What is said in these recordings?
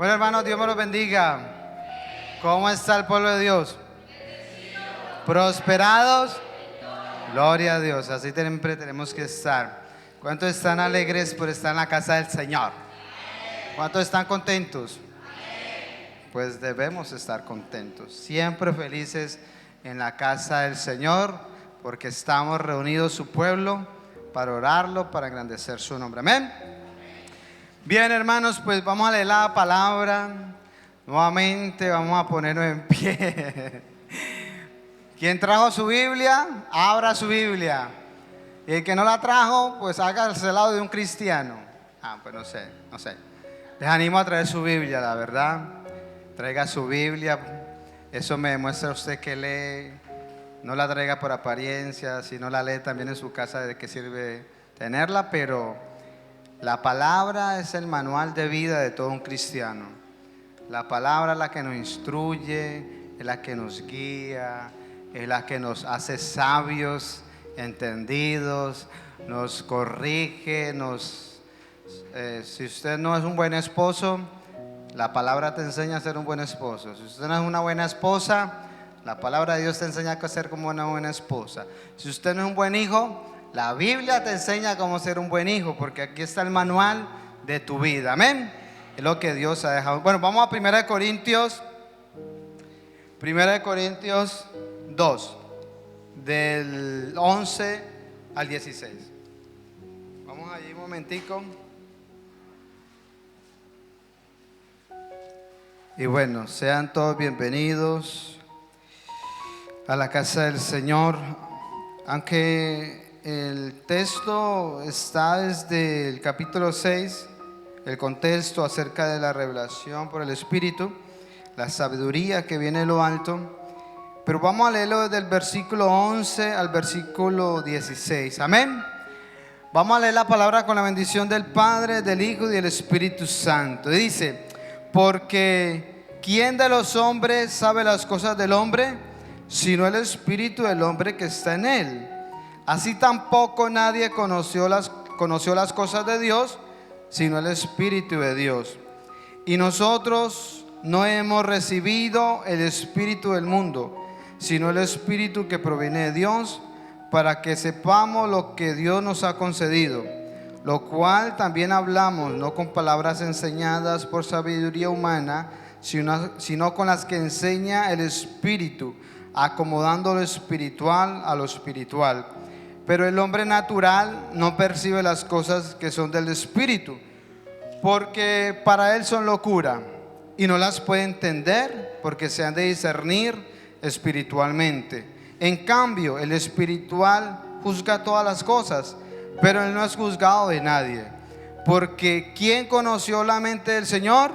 Bueno, hermanos, Dios me los bendiga. ¿Cómo está el pueblo de Dios? ¿Prosperados? Gloria a Dios, así siempre tenemos que estar. ¿Cuántos están alegres por estar en la casa del Señor? ¿Cuántos están contentos? Pues debemos estar contentos, siempre felices en la casa del Señor, porque estamos reunidos su pueblo para orarlo, para engrandecer su nombre. Amén. Bien, hermanos, pues vamos a leer la palabra. Nuevamente vamos a ponernos en pie. ¿Quién trajo su Biblia? Abra su Biblia. Y el que no la trajo, pues hágase al lado de un cristiano. Pues no sé. Les animo a traer su Biblia, la verdad. Traiga su Biblia. Eso me demuestra usted que lee. No la traiga por apariencia. Si no la lee también en su casa, ¿de qué sirve tenerla? Pero la palabra es el manual de vida de todo un cristiano. La palabra es la que nos instruye, es la que nos guía, es la que nos hace sabios, entendidos, nos corrige, si usted no es un buen esposo, la palabra te enseña a ser un buen esposo. Si usted no es una buena esposa, la palabra de Dios te enseña a ser como una buena esposa. Si usted no es un buen hijo, la Biblia te enseña cómo ser un buen hijo, porque aquí está el manual de tu vida. Amén. Es lo que Dios ha dejado. Bueno, vamos a 1 Corintios 2, del 11 al 16. Vamos allí un momentico. Y bueno, sean todos bienvenidos a la casa del Señor. Aunque el texto está desde el capítulo 6, el contexto acerca de la revelación por el Espíritu, la sabiduría que viene de lo alto, pero vamos a leerlo desde el versículo 11 al versículo 16, amén. Vamos a leer la palabra con la bendición del Padre, del Hijo y del Espíritu Santo. Dice: porque ¿quién de los hombres sabe las cosas del hombre, sino el Espíritu del hombre que está en él? Así tampoco nadie conoció las cosas de Dios, sino el Espíritu de Dios. Y nosotros no hemos recibido el espíritu del mundo, sino el Espíritu que proviene de Dios, para que sepamos lo que Dios nos ha concedido, lo cual también hablamos, no con palabras enseñadas por sabiduría humana, sino con las que enseña el Espíritu, acomodando lo espiritual a lo espiritual. Pero el hombre natural no percibe las cosas que son del Espíritu, porque para él son locura, y no las puede entender, porque se han de discernir espiritualmente. En cambio, el espiritual juzga todas las cosas, pero él no es juzgado de nadie. Porque ¿quién conoció la mente del Señor?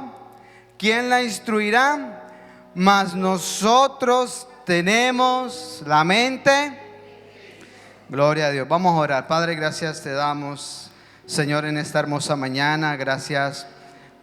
¿Quién la instruirá? Mas nosotros tenemos la mente. Gloria a Dios. Vamos a orar. Padre, gracias te damos, Señor, en esta hermosa mañana. Gracias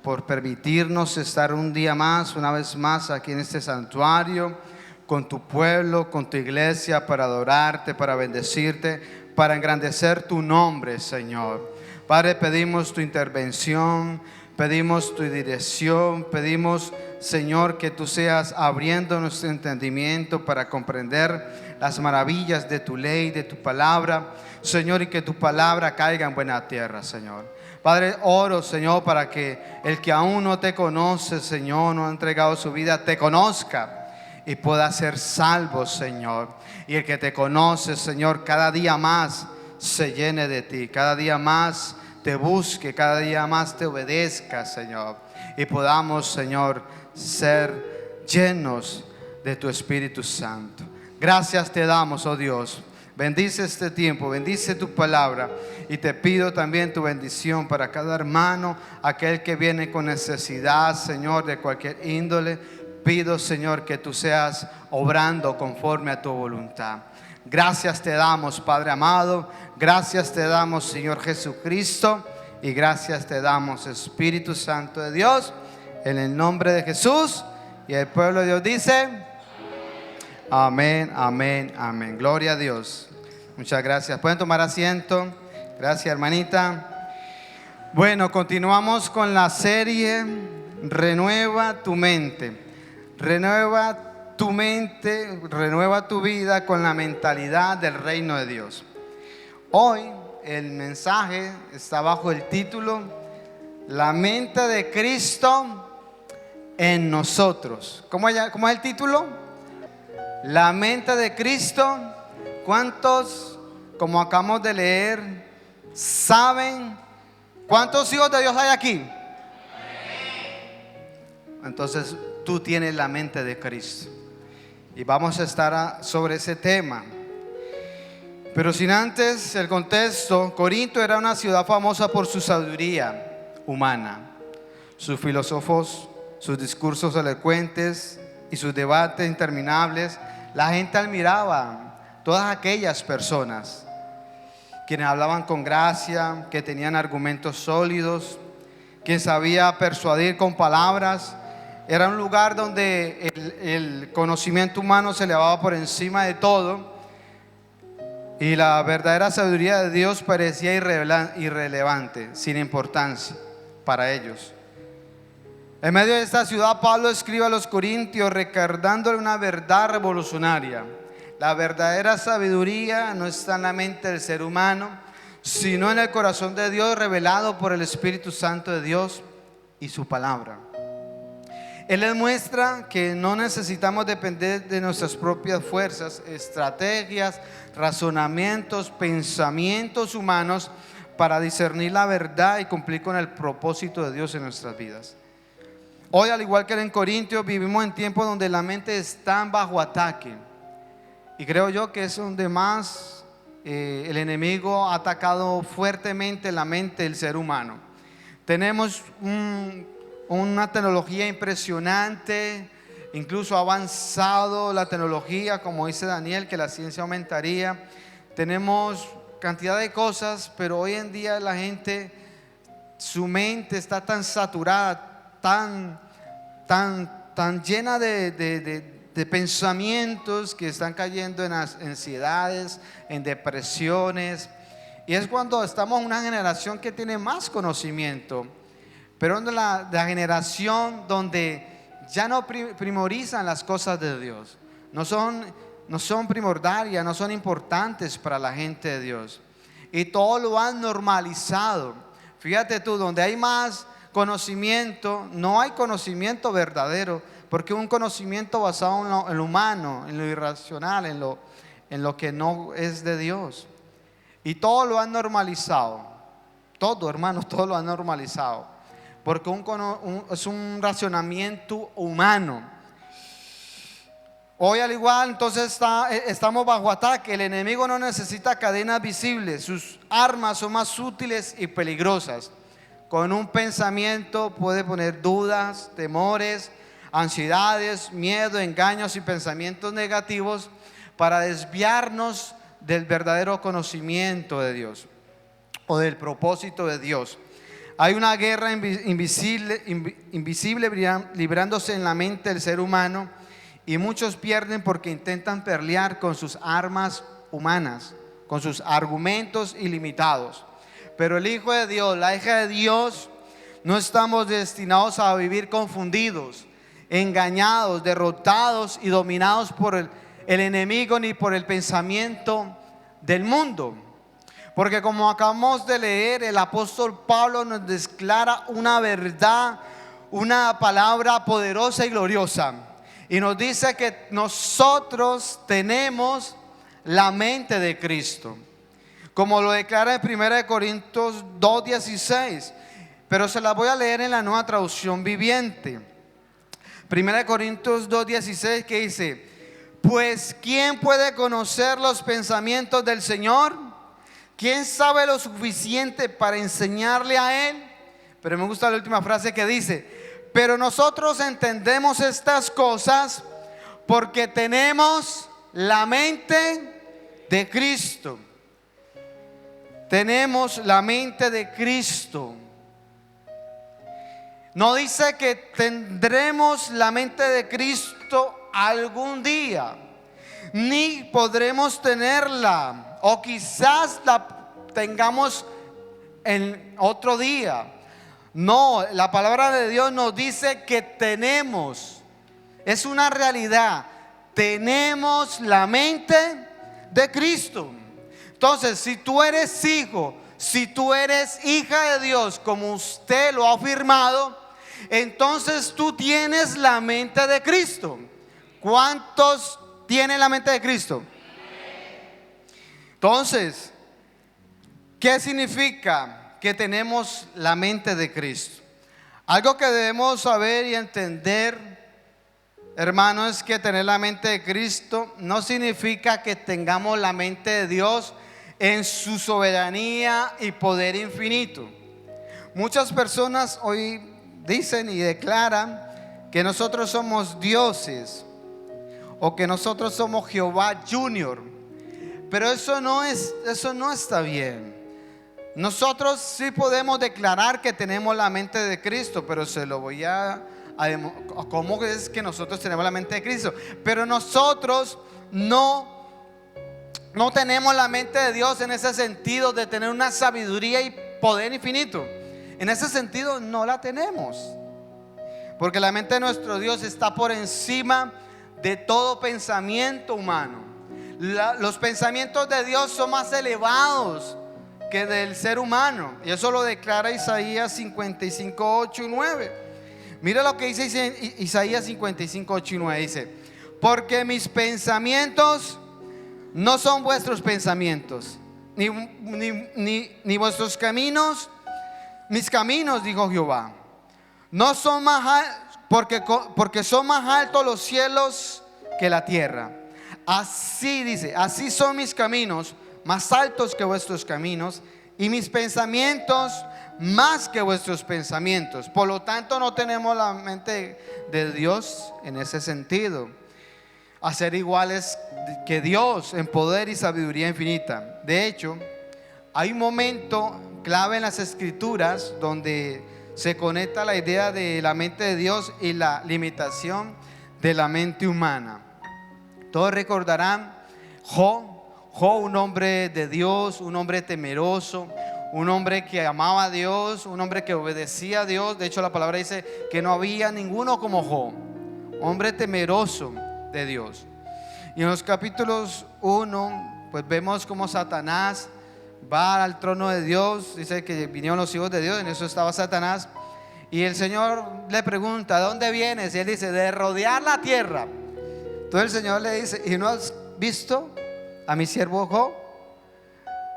por permitirnos estar un día más, una vez más aquí en este santuario, con tu pueblo, con tu iglesia, para adorarte, para bendecirte, para engrandecer tu nombre, Señor. Padre, pedimos tu intervención, pedimos tu dirección, pedimos, Señor, que tú seas abriendo nuestro entendimiento para comprender las maravillas de tu ley, de tu palabra, Señor, y que tu palabra caiga en buena tierra, Señor. Padre, oro, Señor, para que el que aún no te conoce, Señor, no ha entregado su vida, te conozca y pueda ser salvo, Señor. Y el que te conoce, Señor, cada día más se llene de ti, cada día más te busque, cada día más te obedezca, Señor, y podamos, Señor, ser llenos de tu Espíritu Santo. Gracias te damos, oh Dios. Bendice este tiempo, bendice tu palabra, y te pido también tu bendición para cada hermano, aquel que viene con necesidad, Señor, de cualquier índole. Pido, Señor, que tú seas obrando conforme a tu voluntad. Gracias te damos, Padre amado. Gracias te damos, Señor Jesucristo. Y gracias te damos, Espíritu Santo de Dios, en el nombre de Jesús. Y el pueblo de Dios dice: amén, amén, amén. Gloria a Dios. Muchas gracias. Pueden tomar asiento. Gracias, hermanita. Bueno, continuamos con la serie renueva tu mente, renueva tu mente, renueva tu vida con la mentalidad del reino de Dios. Hoy el mensaje está bajo el título La mente de Cristo en nosotros. ¿Cómo es el título? La mente de Cristo. ¿Cuántos, como acabamos de leer, saben cuántos hijos de Dios hay aquí? Entonces tú tienes la mente de Cristo. Y vamos a estar sobre ese tema. Pero sin antes el contexto, Corinto era una ciudad famosa por su sabiduría humana, sus filósofos, sus discursos elocuentes y sus debates interminables. La gente admiraba todas aquellas personas quienes hablaban con gracia, que tenían argumentos sólidos, quien sabía persuadir con palabras. Era un lugar donde el conocimiento humano se elevaba por encima de todo y la verdadera sabiduría de Dios parecía irrelevante, sin importancia para ellos. En medio de esta ciudad, Pablo escribe a los corintios recordándole una verdad revolucionaria. La verdadera sabiduría no está en la mente del ser humano, sino en el corazón de Dios, revelado por el Espíritu Santo de Dios y su palabra. Él les muestra que no necesitamos depender de nuestras propias fuerzas, estrategias, razonamientos, pensamientos humanos para discernir la verdad y cumplir con el propósito de Dios en nuestras vidas. Hoy, al igual que en Corintios, vivimos en tiempos donde la mente está bajo ataque. Y creo yo que es donde más el enemigo ha atacado fuertemente la mente del ser humano. Tenemos una tecnología impresionante, incluso ha avanzado la tecnología, como dice Daniel, que la ciencia aumentaría. Tenemos cantidad de cosas, pero hoy en día la gente, su mente está tan saturada, tan llena de pensamientos que están cayendo en ansiedades, en depresiones. Y es cuando estamos en una generación que tiene más conocimiento, pero de la generación donde ya no priorizan las cosas de Dios. No son primordiales, no son importantes para la gente de Dios. Y todo lo han normalizado. Fíjate tú, donde hay más conocimiento, no hay conocimiento verdadero, porque un conocimiento basado en lo humano, en lo irracional, en lo que no es de Dios. Y todo lo han normalizado. Todo, hermanos, todo lo han normalizado, porque es un racionamiento humano. Hoy, al igual, entonces estamos bajo ataque. El enemigo no necesita cadenas visibles. Sus armas son más útiles y peligrosas. Con un pensamiento puede poner dudas, temores, ansiedades, miedo, engaños y pensamientos negativos para desviarnos del verdadero conocimiento de Dios o del propósito de Dios. Hay una guerra invisible librándose en la mente del ser humano, y muchos pierden porque intentan pelear con sus armas humanas, con sus argumentos ilimitados. Pero el Hijo de Dios, la hija de Dios, no estamos destinados a vivir confundidos, engañados, derrotados y dominados por el enemigo ni por el pensamiento del mundo. Porque como acabamos de leer, el apóstol Pablo nos declara una verdad, una palabra poderosa y gloriosa. Y nos dice que nosotros tenemos la mente de Cristo, como lo declara en 1 Corintios 2:16. Pero se la voy a leer en la Nueva Traducción Viviente. 1 Corintios 2:16, que dice: pues ¿quién puede conocer los pensamientos del Señor? ¿Quién sabe lo suficiente para enseñarle a Él? Pero me gusta la última frase que dice: pero nosotros entendemos estas cosas porque tenemos la mente de Cristo. Tenemos la mente de Cristo. No dice que tendremos la mente de Cristo algún día, ni podremos tenerla, o quizás la tengamos en otro día. No, la palabra de Dios nos dice que tenemos, es una realidad, tenemos la mente de Cristo. Entonces, si tú eres hijo, si tú eres hija de Dios, como usted lo ha afirmado, entonces tú tienes la mente de Cristo. ¿Cuántos tienen la mente de Cristo? Entonces, ¿qué significa que tenemos la mente de Cristo? Algo que debemos saber y entender, hermanos, es que tener la mente de Cristo no significa que tengamos la mente de Dios en su soberanía y poder infinito. Muchas personas hoy dicen y declaran que nosotros somos dioses o que nosotros somos Jehová Junior, pero eso no está bien. Nosotros sí podemos declarar que tenemos la mente de Cristo, pero se lo voy a ¿cómo es que nosotros tenemos la mente de Cristo? Pero nosotros no tenemos la mente de Dios en ese sentido de tener una sabiduría y poder infinito. En ese sentido no la tenemos, porque la mente de nuestro Dios está por encima de todo pensamiento humano. Los pensamientos de Dios son más elevados que del ser humano, y eso lo declara Isaías 55, 8 y 9. Mira lo que dice Isaías 55, 8 y 9. Dice: porque mis pensamientos no son vuestros pensamientos, ni vuestros caminos mis caminos, dijo Jehová. No son más porque son más altos los cielos que la tierra. Así dice, así son mis caminos, más altos que vuestros caminos, y mis pensamientos más que vuestros pensamientos. Por lo tanto, no tenemos la mente de Dios en ese sentido, a ser iguales que Dios en poder y sabiduría infinita. De hecho, hay un momento clave en las Escrituras donde se conecta la idea de la mente de Dios y la limitación de la mente humana. Todos recordarán Job, un hombre de Dios, un hombre temeroso, un hombre que amaba a Dios, un hombre que obedecía a Dios. De hecho, la palabra dice que no había ninguno como Job, hombre temeroso de Dios. Y en los capítulos 1, pues vemos como Satanás va al trono de Dios. Dice que vinieron los hijos de Dios, en eso estaba Satanás. Y el Señor le pregunta: ¿de dónde vienes? Y él dice: de rodear la tierra. Entonces el Señor le dice: ¿y no has visto a mi siervo Job?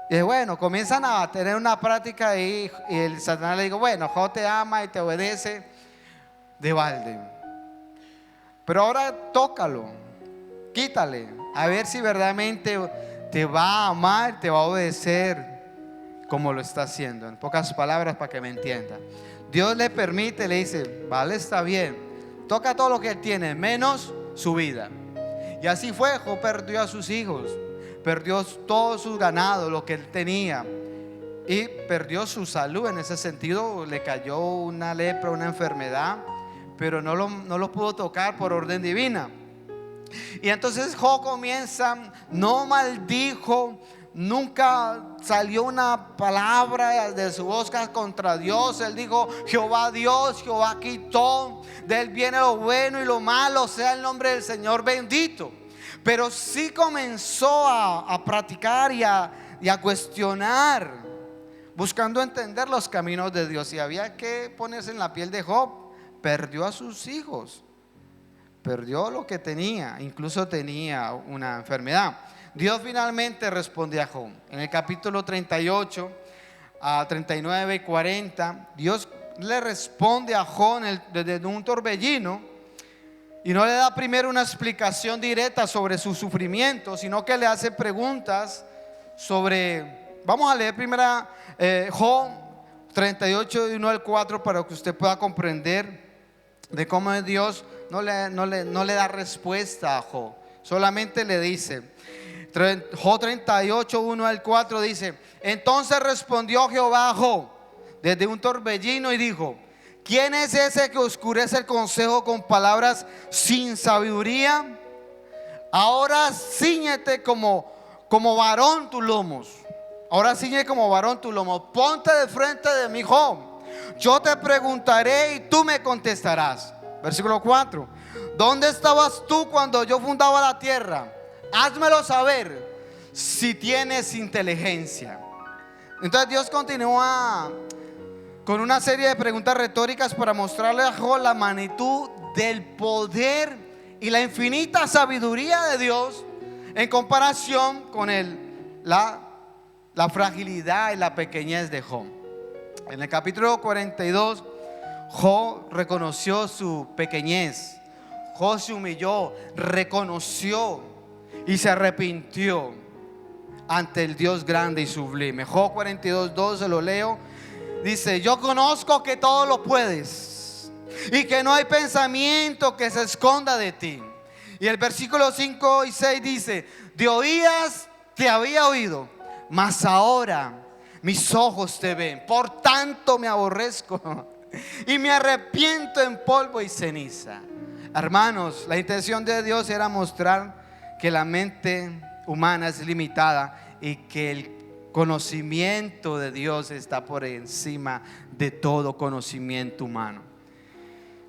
Y bueno, comienzan a tener una práctica ahí. Y el Satanás le dijo: bueno, Job te ama y te obedece de balde, pero ahora tócalo, quítale, a ver si verdaderamente te va a amar, te va a obedecer como lo está haciendo. En pocas palabras, para que me entienda, Dios le permite, le dice: vale, está bien, toca todo lo que él tiene, menos su vida. Y así fue. Job perdió a sus hijos, perdió todo su ganado, lo que él tenía, y perdió su salud. En ese sentido le cayó una lepra, una enfermedad, pero no lo pudo tocar por orden divina. Y entonces Job comienza, no maldijo, nunca salió una palabra de su boca contra Dios. Él dijo: Jehová Dios, Jehová quitó, de él viene lo bueno y lo malo, sea el nombre del Señor bendito. Pero sí comenzó a practicar y a cuestionar, buscando entender los caminos de Dios. Y había que ponerse en la piel de Job. Perdió a sus hijos, perdió lo que tenía, incluso tenía una enfermedad. Dios finalmente responde a Job. En el capítulo 38, a 39 y 40, Dios le responde a Job desde un torbellino, y no le da primero una explicación directa sobre su sufrimiento, sino que le hace preguntas sobre, vamos a leer primero Job 38, 1 al 4, para que usted pueda comprender de cómo Dios no le da respuesta a Job. Solamente le dice, Job 38, 1 al 4 dice: entonces respondió Jehová a Job desde un torbellino y dijo: ¿quién es ese que oscurece el consejo con palabras sin sabiduría? Ahora cíñete como varón tus lomos. Ahora ciñe como varón tus lomos. Ponte de frente de mí, Job, Yo te preguntaré y tú me contestarás. Versículo 4. ¿Dónde estabas tú cuando yo fundaba la tierra? Házmelo saber si tienes inteligencia. Entonces Dios continúa con una serie de preguntas retóricas para mostrarle a Job la magnitud del poder y la infinita sabiduría de Dios en comparación con la fragilidad y la pequeñez de Job. En el capítulo 42, Job reconoció su pequeñez. Job se humilló, reconoció y se arrepintió ante el Dios grande y sublime. Job 42:2, se lo leo. Dice: yo conozco que todo lo puedes y que no hay pensamiento que se esconda de ti. Y el versículo 5 y 6 dice: de oídas te había oído, mas ahora mis ojos te ven. Por tanto me aborrezco y me arrepiento en polvo y ceniza. Hermanos, la intención de Dios era mostrar que la mente humana es limitada y que el conocimiento de Dios está por encima de todo conocimiento humano.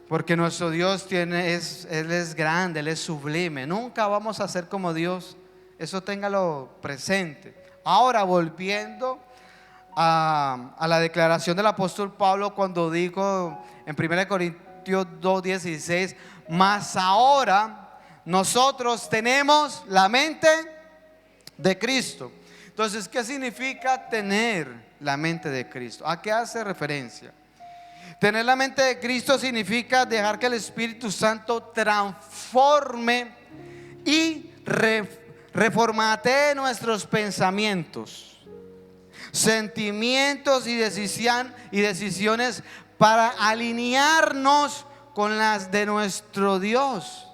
Porque nuestro Dios Él es grande, Él es sublime. Nunca vamos a ser como Dios. Eso téngalo presente. Ahora, volviendo a la declaración del apóstol Pablo cuando dijo en 1 Corintios 2:16: mas ahora nosotros tenemos la mente de Cristo. Entonces, ¿qué significa tener la mente de Cristo? ¿A qué hace referencia? Tener la mente de Cristo significa dejar que el Espíritu Santo transforme y reformatee nuestros pensamientos, sentimientos y decisiones para alinearnos con las de nuestro Dios,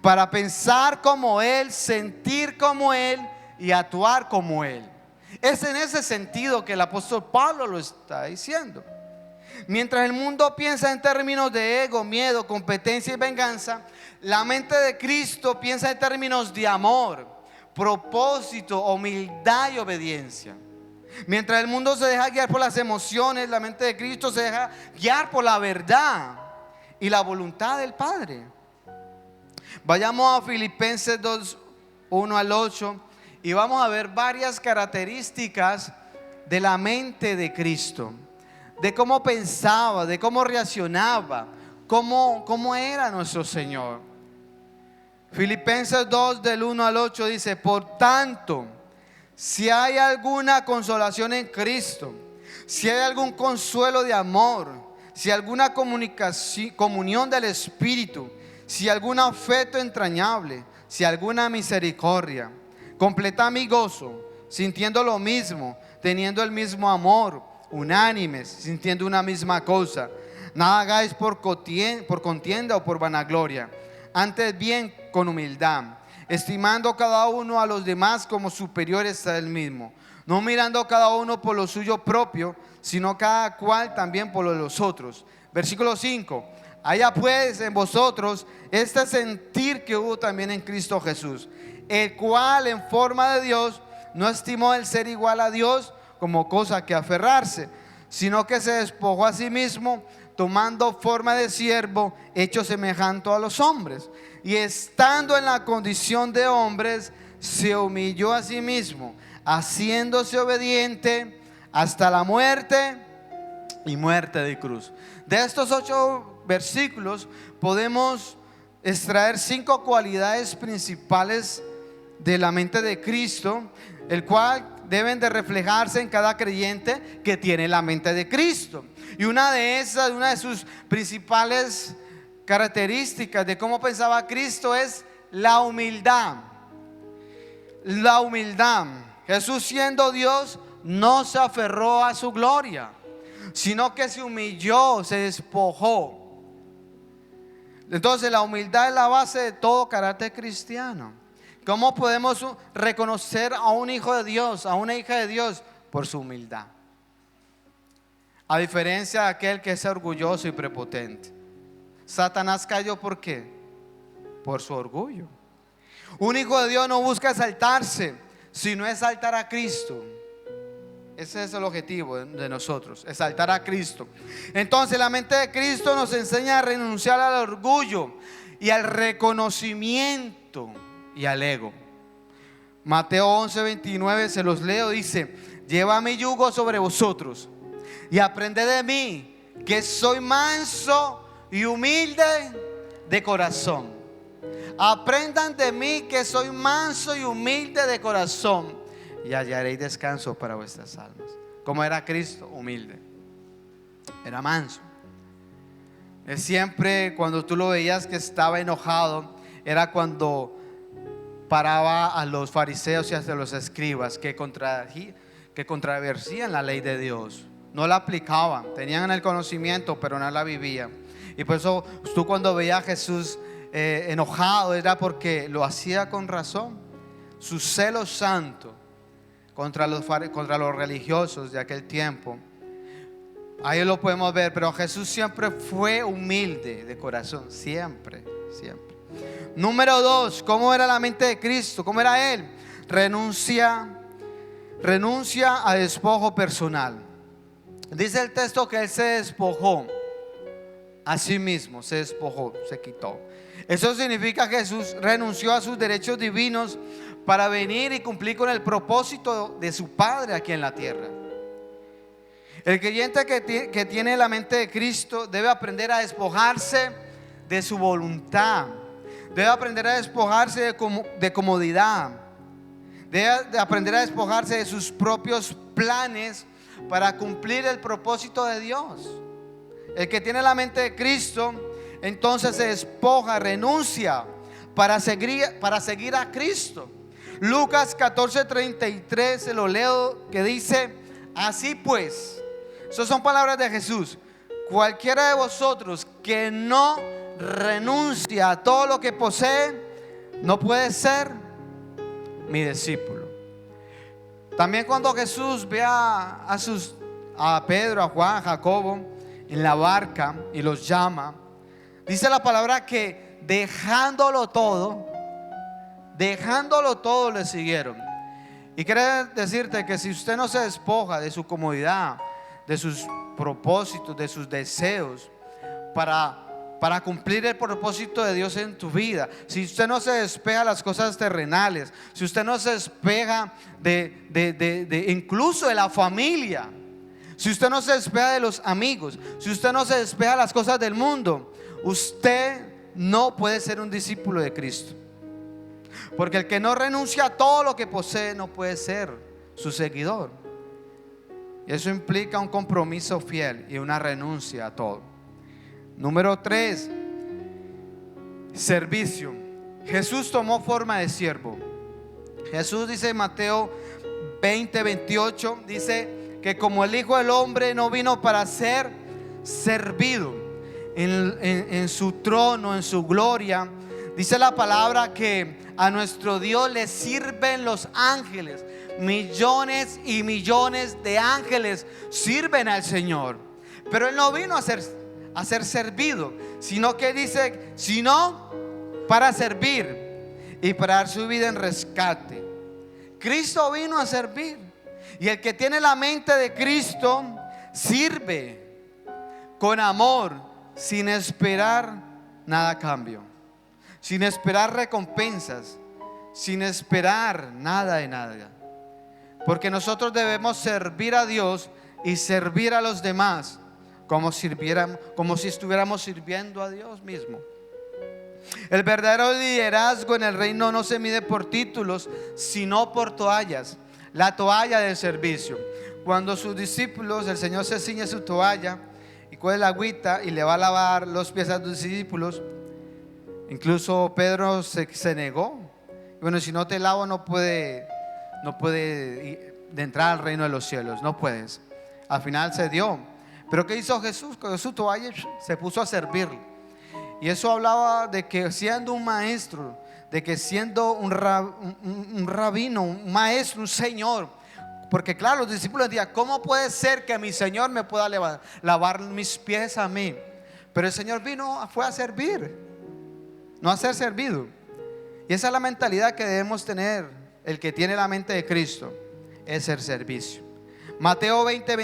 para pensar como Él, sentir como Él y actuar como Él. Es en ese sentido que el apóstol Pablo lo está diciendo. Mientras el mundo piensa en términos de ego, miedo, competencia y venganza, la mente de Cristo piensa en términos de amor, propósito, humildad y obediencia. Mientras el mundo se deja guiar por las emociones, la mente de Cristo se deja guiar por la verdad y la voluntad del Padre. Vayamos a Filipenses 2:1-8 y vamos a ver varias características de la mente de Cristo, de cómo pensaba, de cómo reaccionaba, cómo era nuestro Señor. Filipenses 2:1-8 dice: por tanto, si hay alguna consolación en Cristo, si hay algún consuelo de amor, si alguna comunión del Espíritu, si algún afecto entrañable, si alguna misericordia, completad mi gozo, sintiendo lo mismo, teniendo el mismo amor, unánimes, sintiendo una misma cosa. Nada hagáis por contienda o por vanagloria, antes bien con humildad, estimando cada uno a los demás como superiores a él mismo, no mirando cada uno por lo suyo propio, sino cada cual también por lo de los otros. Versículo 5: haya pues en vosotros este sentir que hubo también en Cristo Jesús, el cual en forma de Dios no estimó el ser igual a Dios como cosa que aferrarse, sino que se despojó a sí mismo, tomando forma de siervo, hecho semejante a los hombres, y estando en la condición de hombres, se humilló a sí mismo, haciéndose obediente hasta la muerte y muerte de cruz. De estos 8 versículos podemos extraer 5 cualidades principales de la mente de Cristo, el cual deben de reflejarse en cada creyente que tiene la mente de Cristo. Y una de sus principales características de cómo pensaba Cristo es la humildad. La humildad. Jesús, siendo Dios, no se aferró a su gloria, sino que se humilló, se despojó. Entonces la humildad es la base de todo carácter cristiano. ¿Cómo podemos reconocer a un hijo de Dios, a una hija de Dios? Por su humildad. A diferencia de aquel que es orgulloso y prepotente. Satanás cayó, ¿por qué? Por su orgullo. Un hijo de Dios no busca exaltarse, sino exaltar a Cristo. Ese es el objetivo de nosotros, exaltar a Cristo. Entonces la mente de Cristo nos enseña a renunciar al orgullo y al reconocimiento y al ego. Mateo 11:29, se los leo, dice: lleva mi yugo sobre vosotros y aprended de mí, que soy manso y humilde de corazón. Aprendan de mí, que soy manso y humilde de corazón, y hallaréis descanso para vuestras almas. ¿Cómo era Cristo? Humilde. Era manso. Él siempre, cuando tú lo veías que estaba enojado, era cuando paraba a los fariseos y a los escribas que contravertían la ley de Dios. No la aplicaban, tenían el conocimiento, pero no la vivían. Y por eso tú, cuando veías a Jesús enojado, era porque lo hacía con razón. Su celo santo contra los religiosos de aquel tiempo, ahí lo podemos ver. Pero Jesús siempre fue humilde de corazón, siempre. Número 2, ¿cómo era la mente de Cristo? ¿Cómo era Él? Renuncia a despojo personal. Dice el texto que Él se despojó a sí mismo, se despojó, se quitó. Eso significa que Jesús renunció a sus derechos divinos para venir y cumplir con el propósito de su Padre aquí en la tierra. El creyente que tiene la mente de Cristo debe aprender a despojarse de su voluntad, debe aprender a despojarse de comodidad, debe aprender a despojarse de sus propios planes para cumplir el propósito de Dios. El que tiene la mente de Cristo, entonces se despoja, renuncia para seguir a Cristo. Lucas 14:33, se lo leo, que dice: así pues, esas son palabras de Jesús, cualquiera de vosotros que no renuncia a todo lo que posee, no puede ser mi discípulo. También cuando Jesús ve a Pedro, a Juan, a Jacobo en la barca y los llama, dice la palabra que dejándolo todo le siguieron. Y quiere decirte que si usted no se despoja de su comodidad, de sus propósitos, de sus deseos, para cumplir el propósito de Dios en tu vida, si usted no se despeja de las cosas terrenales, si usted no se despeja de incluso de la familia, si usted no se despeja de los amigos, si usted no se despeja de las cosas del mundo, usted no puede ser un discípulo de Cristo. Porque el que no renuncia a todo lo que posee no puede ser su seguidor. Y eso implica un compromiso fiel y una renuncia a todo. Número 3, servicio. Jesús tomó forma de siervo. Jesús dice en Mateo 20:28, dice que como el Hijo del Hombre no vino para ser servido en su trono, en su gloria. Dice la palabra que a nuestro Dios le sirven los ángeles. Millones y millones de ángeles sirven al Señor. Pero Él no vino a ser servido, sino que dice, sino para servir y para dar su vida en rescate. Cristo vino a servir. Y el que tiene la mente de Cristo sirve con amor, sin esperar nada a cambio, sin esperar recompensas, sin esperar nada de nada. Porque nosotros debemos servir a Dios y servir a los demás como si estuviéramos sirviendo a Dios mismo. El verdadero liderazgo en el reino no se mide por títulos, sino por toallas. La toalla del servicio. Cuando sus discípulos, el Señor se ciñe su toalla y coge la agüita y le va a lavar los pies a sus discípulos. Incluso Pedro se negó. Bueno, si no te lavo no puede entrar al reino de los cielos. No puedes. Al final se dio. Pero ¿qué hizo Jesús? Con su toalla se puso a servir. Y eso hablaba de que siendo un maestro, de que siendo un rabino, un maestro, un señor. Porque claro, los discípulos decían, ¿cómo puede ser que mi Señor me pueda lavar mis pies a mí? Pero el Señor fue a servir, no a ser servido. Y esa es la mentalidad que debemos tener. El que tiene la mente de Cristo es el servicio. Mateo 20,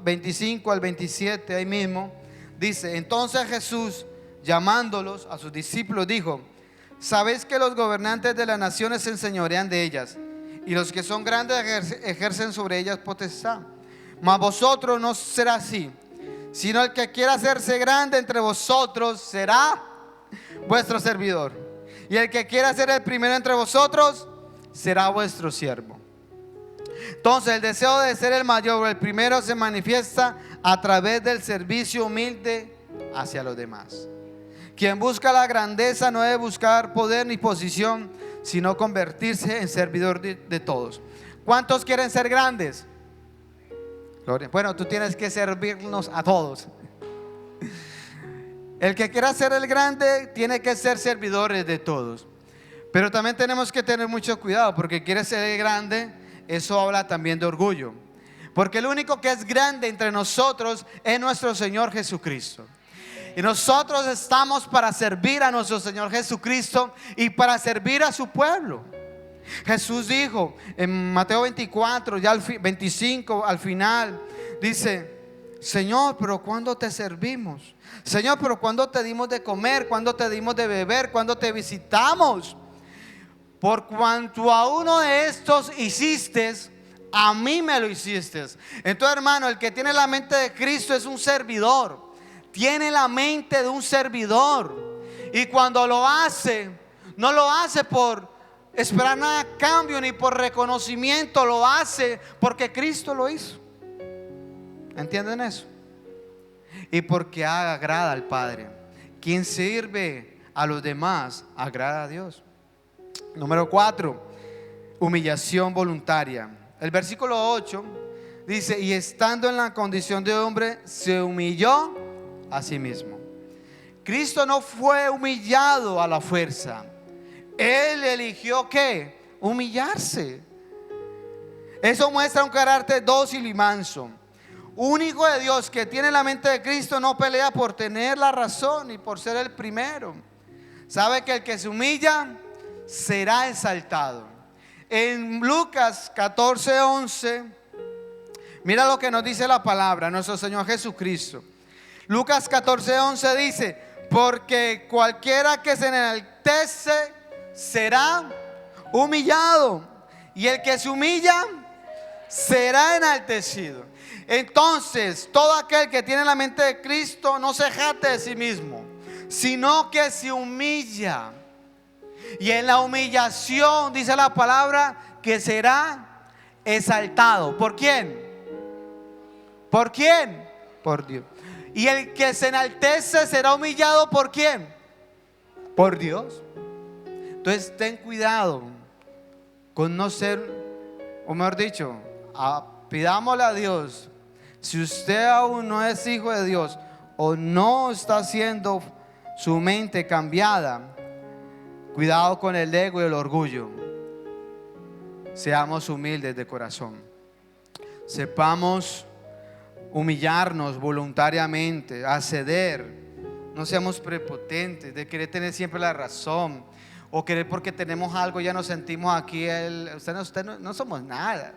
25 al 27, ahí mismo, dice: entonces Jesús, llamándolos a sus discípulos, dijo: sabéis que los gobernantes de las naciones se enseñorean de ellas, y los que son grandes ejercen sobre ellas potestad. Mas vosotros no será así, sino el que quiera hacerse grande entre vosotros será vuestro servidor, y el que quiera ser el primero entre vosotros será vuestro siervo. Entonces el deseo de ser el mayor o el primero se manifiesta a través del servicio humilde hacia los demás. Quien busca la grandeza no debe buscar poder ni posición, sino convertirse en servidor de todos. ¿Cuántos quieren ser grandes? Gloria. Bueno, tú tienes que servirnos a todos. El que quiera ser el grande tiene que ser servidores de todos. Pero también tenemos que tener mucho cuidado, porque quiere ser el grande, eso habla también de orgullo. Porque el único que es grande entre nosotros es nuestro Señor Jesucristo. Y nosotros estamos para servir a nuestro Señor Jesucristo y para servir a su pueblo. Jesús dijo en Mateo 24, ya 25 al final, dice: Señor, pero ¿cuándo te servimos? Señor, pero ¿cuándo te dimos de comer? ¿Cuándo te dimos de beber? ¿Cuándo te visitamos? Por cuanto a uno de estos hiciste, a mí me lo hiciste. Entonces, hermano, el que tiene la mente de Cristo es un servidor. Tiene la mente de un servidor. Y cuando lo hace, no lo hace por esperar nada a cambio ni por reconocimiento. Lo hace porque Cristo lo hizo. ¿Entienden eso? Y porque agrada al Padre. Quien sirve a los demás agrada a Dios. Número 4, humillación voluntaria. El versículo 8 dice: y estando en la condición de hombre, se humilló a sí mismo. Cristo no fue humillado a la fuerza. Él eligió ¿qué? Humillarse. Eso muestra un carácter dócil y manso. Un hijo de Dios que tiene la mente de Cristo no pelea por tener la razón ni por ser el primero. Sabe que el que se humilla será exaltado. En Lucas 14:11, mira lo que nos dice la palabra, nuestro Señor Jesucristo. Lucas 14:11 dice: porque cualquiera que se enaltece será humillado, y el que se humilla será enaltecido. Entonces, todo aquel que tiene la mente de Cristo no se jacte de sí mismo, sino que se humilla. Y en la humillación dice la palabra que será exaltado. ¿Por quién? ¿Por quién? Por Dios. Y el que se enaltece será humillado. ¿Por quién? Por Dios. Entonces ten cuidado con no ser, o mejor dicho, pidámosle a Dios. Si usted aún no es hijo de Dios o no está haciendo su mente cambiada, cuidado con el ego y el orgullo. Seamos humildes de corazón. Sepamos humillarnos voluntariamente, acceder. No seamos prepotentes de querer tener siempre la razón, o querer porque tenemos algo ya nos sentimos aquí. Usted no somos nada.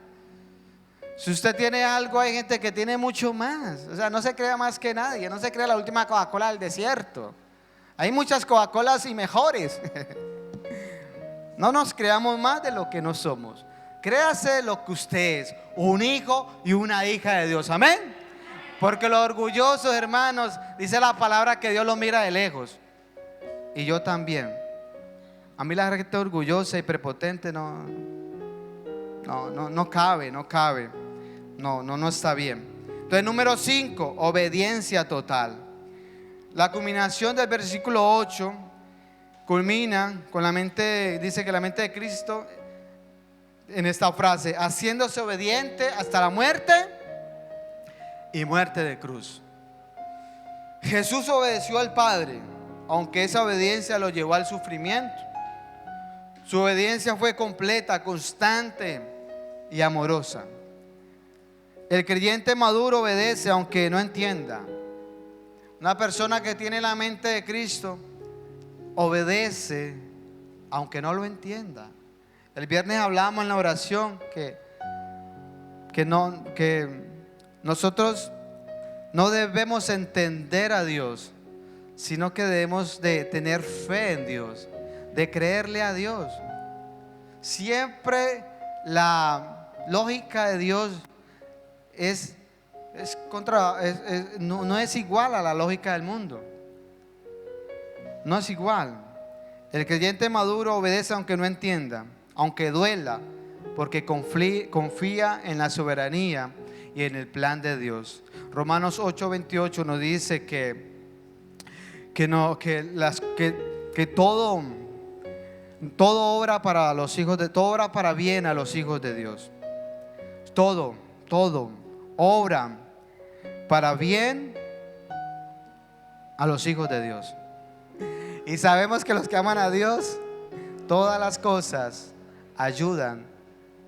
Si usted tiene algo, hay gente que tiene mucho más. O sea, no se crea más que nadie. No se crea la última Coca-Cola del desierto. Hay muchas Coca-Colas y mejores. No nos creamos más de lo que no somos. Créase lo que usted es: un hijo y una hija de Dios. Amén. Porque los orgullosos, hermanos, dice la palabra que Dios los mira de lejos. Y yo también. A mí la gente orgullosa y prepotente no cabe. No está bien. Entonces, número 5, obediencia total. La culminación del versículo 8 culmina con la mente, dice que la mente de Cristo en esta frase: haciéndose obediente hasta la muerte y muerte de cruz. Jesús obedeció al Padre, aunque esa obediencia lo llevó al sufrimiento. Su obediencia fue completa, constante y amorosa. El creyente maduro obedece aunque no entienda. Una persona que tiene la mente de Cristo obedece aunque no lo entienda. El viernes hablamos en la oración que que nosotros no debemos entender a Dios, sino que debemos de tener fe en Dios, de creerle a Dios. Siempre la lógica de Dios no es igual a la lógica del mundo. No es igual. El creyente maduro obedece aunque no entienda, aunque duela, porque confía en la soberanía y en el plan de Dios. Romanos 8:28 nos dice que todo obra para los hijos de, todo obra para bien a los hijos de Dios. Todo obra para bien a los hijos de Dios. Y sabemos que los que aman a Dios, todas las cosas ayudan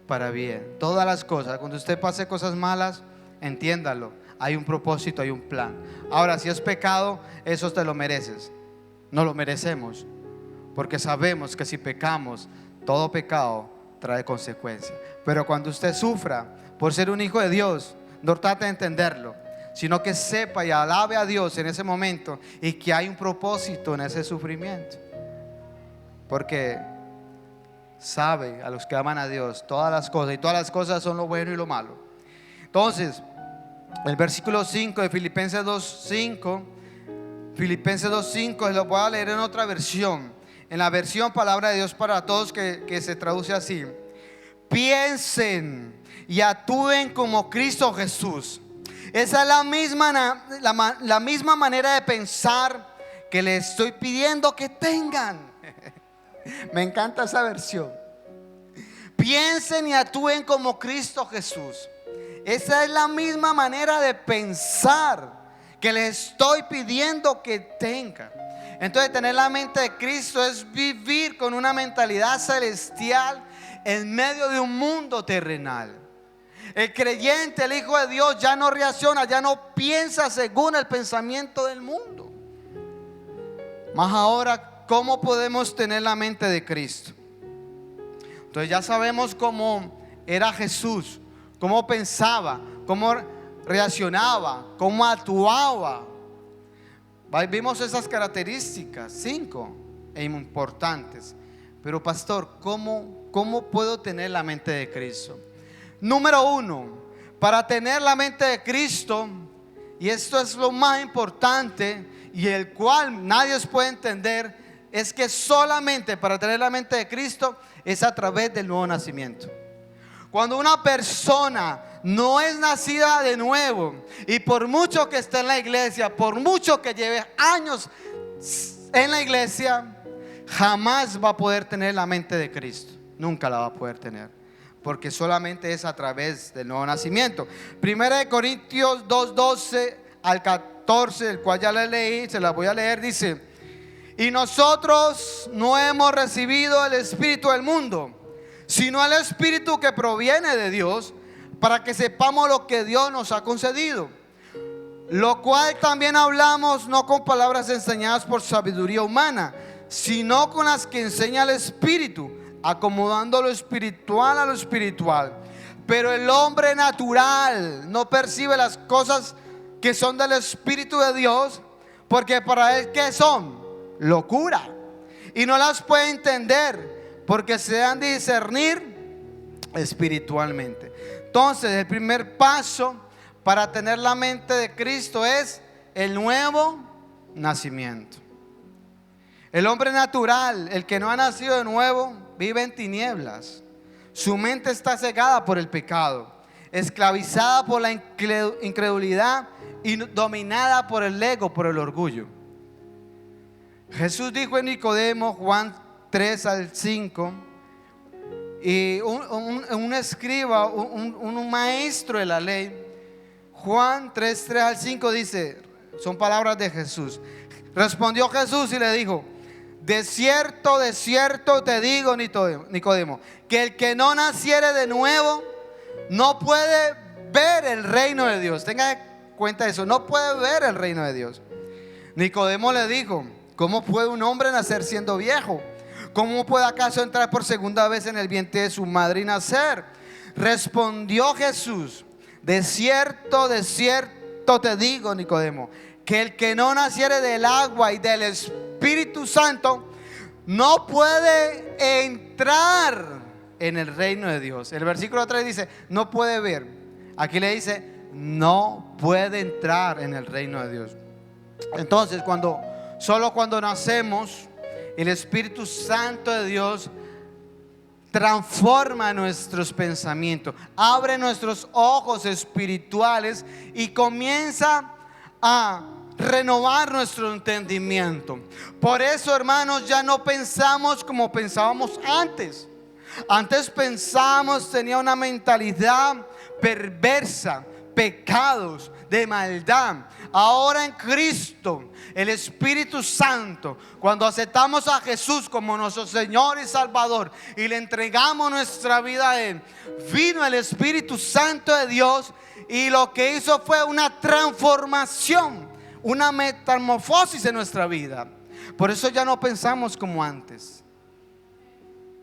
para bien. Todas las cosas. Cuando usted pase cosas malas, entiéndalo. Hay un propósito, hay un plan. Ahora, si es pecado, eso te lo mereces. No lo merecemos, porque sabemos que si pecamos, todo pecado trae consecuencias. Pero cuando usted sufra por ser un hijo de Dios, no trate de entenderlo, sino que sepa y alabe a Dios en ese momento, y que hay un propósito en ese sufrimiento, porque sabe a los que aman a Dios todas las cosas, y todas las cosas son lo bueno y lo malo. Entonces, el versículo 5 de Filipenses 2:5 lo voy a leer en otra versión, en la versión Palabra de Dios para Todos, que se traduce así: piensen y actúen como Cristo Jesús. Esa es la misma manera de pensar que les estoy pidiendo que tengan. Me encanta esa versión. Piensen y actúen como Cristo Jesús. Esa es la misma manera de pensar que les estoy pidiendo que tengan. Entonces, tener la mente de Cristo es vivir con una mentalidad celestial en medio de un mundo terrenal. El creyente, el Hijo de Dios, ya no reacciona, ya no piensa según el pensamiento del mundo. Más ahora, ¿cómo podemos tener la mente de Cristo? Entonces ya sabemos cómo era Jesús, cómo pensaba, cómo reaccionaba, cómo actuaba. Vimos esas características, 5 importantes. Pero pastor, ¿cómo puedo tener la mente de Cristo? Número 1, para tener la mente de Cristo, y esto es lo más importante y el cual nadie puede entender, es que solamente para tener la mente de Cristo es a través del nuevo nacimiento. Cuando una persona no es nacida de nuevo, y por mucho que esté en la iglesia, por mucho que lleve años en la iglesia, jamás va a poder tener la mente de Cristo. Nunca la va a poder tener, porque solamente es a través del nuevo nacimiento. 1 Corintios 2:12 al 14, el cual ya le leí, se la voy a leer, dice: y nosotros no hemos recibido el espíritu del mundo, sino el espíritu que proviene de Dios, para que sepamos lo que Dios nos ha concedido, lo cual también hablamos no con palabras enseñadas por sabiduría humana, sino con las que enseña el Espíritu, acomodando lo espiritual a lo espiritual. Pero el hombre natural no percibe las cosas que son del Espíritu de Dios, porque para él, ¿qué son? Locura, y no las puede entender, porque se han de discernir espiritualmente. Entonces, el primer paso para tener la mente de Cristo es el nuevo nacimiento. El hombre natural, el que no ha nacido de nuevo, vive en tinieblas. Su mente está cegada por el pecado, esclavizada por la incredulidad y dominada por el ego, por el orgullo. Jesús dijo en Nicodemo, Juan 3:5, y un escriba, un maestro de la ley, Juan 3:3-5 dice, son palabras de Jesús. Respondió Jesús y le dijo: de cierto te digo, Nicodemo, que el que no naciere de nuevo no puede ver el reino de Dios. Tenga en cuenta eso, no puede ver el reino de Dios. Nicodemo le dijo: ¿cómo puede un hombre nacer siendo viejo? ¿Cómo puede acaso entrar por segunda vez en el vientre de su madre y nacer? Respondió Jesús: de cierto te digo, Nicodemo, que el que no naciere del agua y del Espíritu Santo no puede entrar en el reino de Dios. El versículo 3 dice: no puede ver. Aquí le dice: no puede entrar en el reino de Dios. Entonces, solo cuando nacemos, el Espíritu Santo de Dios transforma nuestros pensamientos, abre nuestros ojos espirituales y comienza a renovar nuestro entendimiento. Por eso, hermanos, ya no pensamos como pensábamos antes. Antes pensábamos, tenía una mentalidad perversa, pecados, de maldad. Ahora en Cristo, el Espíritu Santo, cuando aceptamos a Jesús como nuestro Señor y Salvador y le entregamos nuestra vida a Él, vino el Espíritu Santo de Dios y lo que hizo fue una transformación, una metamorfosis en nuestra vida. Por eso ya no pensamos como antes.